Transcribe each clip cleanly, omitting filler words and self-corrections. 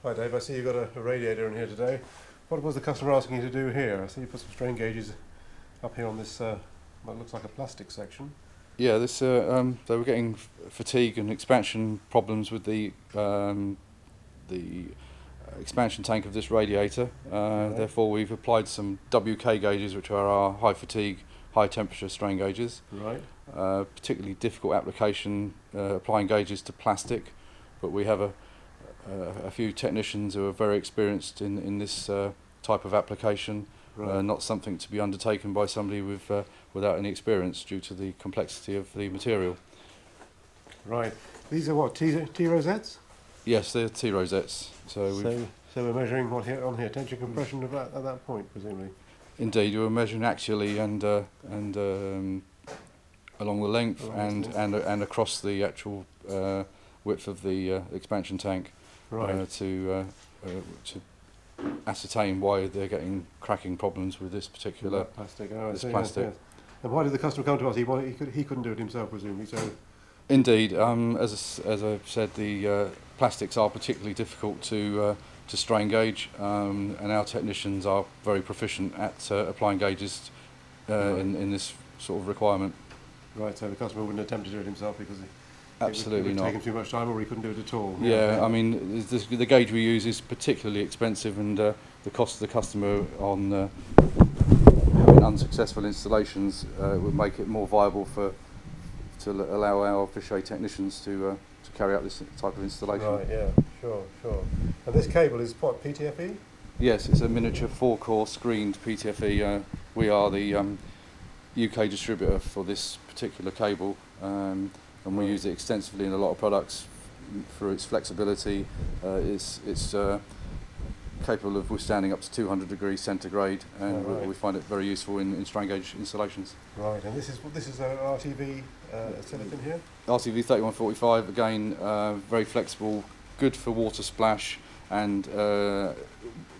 Hi Dave, I see you've got a radiator in here today. What was the customer asking you to do here? I see you put some strain gauges up here on this, what looks like a plastic section. Yeah, they were getting fatigue and expansion problems with the expansion tank of this radiator. Right. Therefore, we've applied some WK gauges, which are our high fatigue, high temperature strain gauges. Right. Particularly difficult application applying gauges to plastic, but we have a few technicians who are very experienced in this type of application. Right. Not something to be undertaken by somebody without any experience due to the complexity of the material. Right. These are what, T rosettes? Yes, they're T rosettes. So we're measuring what here on here, tension compression at that point, presumably. Indeed, we're measuring axially and along the length and across the actual width of the expansion tank. Right. To ascertain why they're getting cracking problems with this particular plastic. plastic. Yes. And why did the customer come to us? He couldn't do it himself, presumably. So. Indeed, as I've said, the plastics are particularly difficult to strain gauge, and our technicians are very proficient at applying gauges in this sort of requirement. Right. So the customer wouldn't attempt to do it himself because absolutely it would not. take him too much time, or he couldn't do it at all. Yeah, I mean, the gauge we use is particularly expensive, and the cost to the customer on having unsuccessful installations would make it more viable to allow our Fichet technicians to carry out this type of installation. Right. Yeah. Sure. And this cable is what, PTFE? Yes, it's a miniature 4-core screened PTFE. We are the UK distributor for this particular cable. And we use it extensively in a lot of products for its flexibility. It's capable of withstanding up to 200 degrees centigrade, and we find it very useful in strain gauge installations. Right, and this is an RTV silicon here? RTV 3145, again, very flexible, good for water splash, and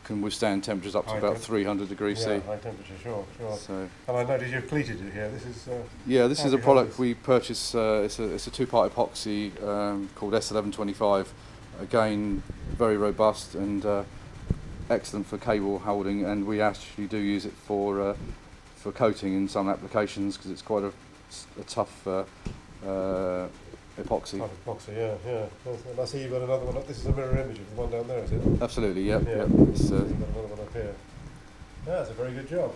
can withstand temperatures up to about 300 degrees C. Yeah, high temperature, sure. So, and I noticed you've cleated it here. This is a product we purchased. It's a two-part epoxy called S1125. Again, very robust and excellent for cable holding, and we actually do use it for coating in some applications because it's quite a tough epoxy. Tough epoxy, yeah. And I see you've got another one. This is a mirror image of the one down there, is it? Absolutely, yeah. You've got another one up here. Yeah, that's a very good job.